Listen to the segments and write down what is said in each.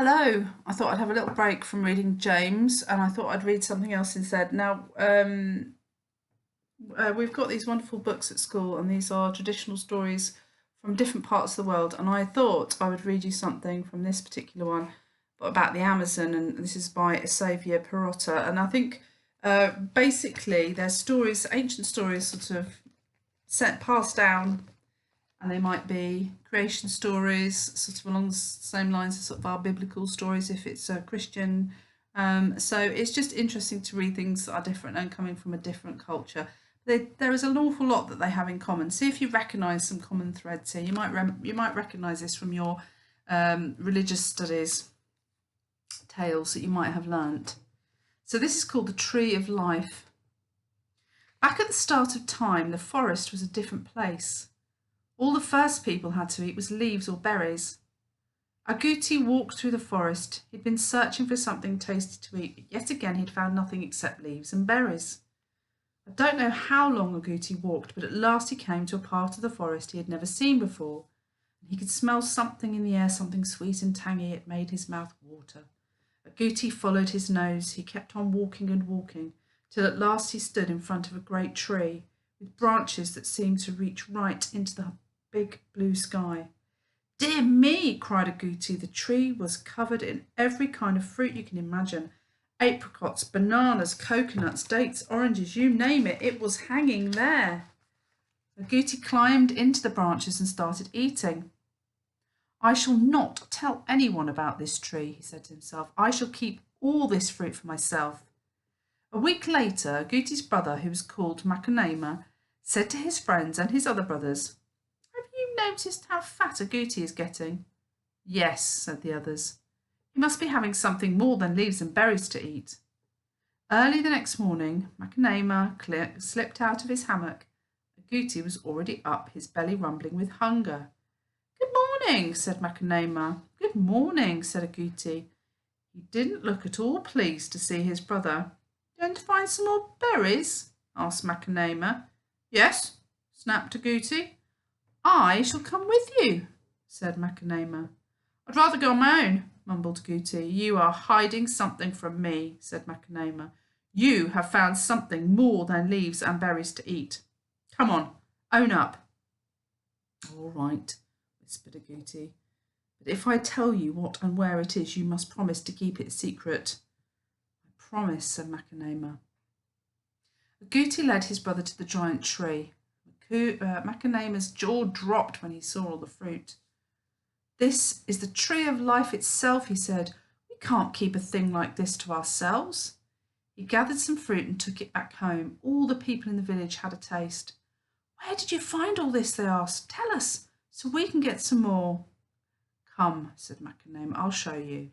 Hello. I thought I'd have a little break from reading James and I thought I'd read something else instead. We've got these wonderful books at school, and these are traditional stories from different parts of the world. And I thought I would read you something from this particular one about the Amazon, and this is by Xavier Perotta. And I think basically they're stories, ancient stories, sort of passed down, and they might be creation stories, sort of along the same lines as sort of our biblical stories if it's a Christian. So it's just interesting to read things that are different and coming from a different culture. There is an awful lot that they have in common. See if you recognise some common threads here. You might recognise this from your religious studies tales that you might have learnt. So this is called the Tree of Life. Back at the start of time, the forest was a different place. All the first people had to eat was leaves or berries. Guti walked through the forest. He'd been searching for something tasty to eat, but yet again he'd found nothing except leaves and berries. I don't know how long Guti walked, but at last he came to a part of the forest he had never seen before. He could smell something in the air, something sweet and tangy. It made his mouth water. Guti followed his nose. He kept on walking and walking, till at last he stood in front of a great tree, with branches that seemed to reach right into the big blue sky. Dear me, cried Guti. The tree was covered in every kind of fruit you can imagine. Apricots, bananas, coconuts, dates, oranges, you name it, it was hanging there. Guti climbed into the branches and started eating. I shall not tell anyone about this tree, he said to himself. I shall keep all this fruit for myself. A week later, Guti's brother, who was called Macca, said to his friends and his other brothers, have you noticed how fat Guti is getting? Yes, said the others. He must be having something more than leaves and berries to eat. Early the next morning, Macca slipped out of his hammock. Guti was already up, his belly rumbling with hunger. Good morning, said Macca. Good morning, said Guti. He didn't look at all pleased to see his brother. Going to find some more berries? Asked Macca. Yes, snapped Guti. I shall come with you, said Macca. I'd rather go on my own, mumbled Guti. You are hiding something from me, said Macca. You have found something more than leaves and berries to eat. Come on, own up. All right, whispered Guti. But if I tell you what and where it is, you must promise to keep it secret. I promise, said Macca. Guti led his brother to the giant tree. Macca jaw dropped when he saw all the fruit. This is the tree of life itself, he said. We can't keep a thing like this to ourselves. He gathered some fruit and took it back home. All the people in the village had a taste. Where did you find all this? They asked. Tell us, so we can get some more. Come, said Macca, I'll show you.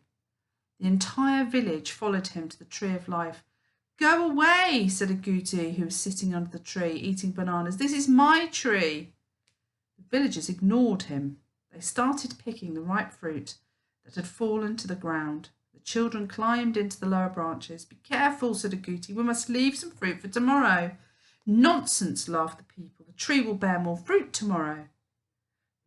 The entire village followed him to the tree of life. Go away, said Guti, who was sitting under the tree, eating bananas. This is my tree. The villagers ignored him. They started picking the ripe fruit that had fallen to the ground. The children climbed into the lower branches. Be careful, said Guti. We must leave some fruit for tomorrow. Nonsense, laughed the people. The tree will bear more fruit tomorrow.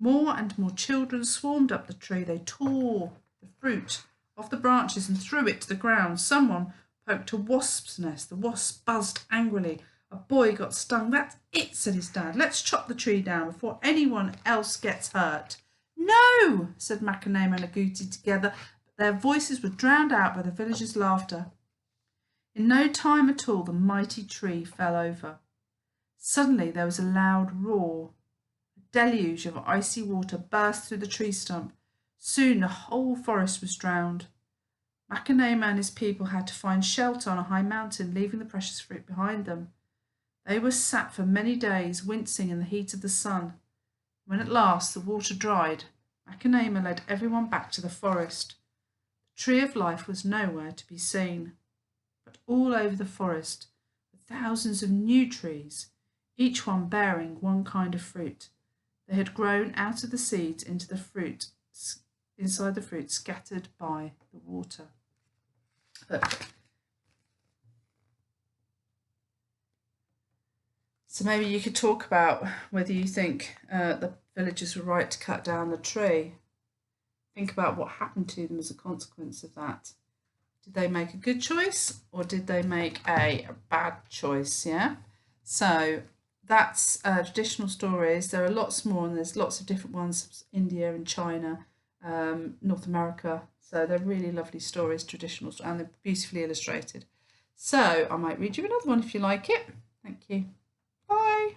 More and more children swarmed up the tree. They tore the fruit off the branches and threw it to the ground. Someone poked a wasp's nest. The wasp buzzed angrily. A boy got stung. That's it, said his dad. Let's chop the tree down before anyone else gets hurt. No, said Macca and Guti together, but their voices were drowned out by the villagers' laughter. In no time at all, the mighty tree fell over. Suddenly there was a loud roar. A deluge of icy water burst through the tree stump. Soon the whole forest was drowned. Macca and his people had to find shelter on a high mountain, leaving the precious fruit behind them. They were sat for many days, wincing in the heat of the sun. When at last the water dried, Macca led everyone back to the forest. The tree of life was nowhere to be seen, but all over the forest were thousands of new trees, each one bearing one kind of fruit. They had grown out of the seeds into the fruit, inside the fruit scattered by the water. So maybe you could talk about whether you think the villagers were right to cut down the tree. think about what happened to them as a consequence of that. Did they make a good choice or did they make a bad choice? Yeah. So that's traditional stories. There are lots more, and there's lots of different ones: India and China, North America. So they're really lovely stories, traditional, and they're beautifully illustrated. So I might read you another one if you like it. Thank you. Bye.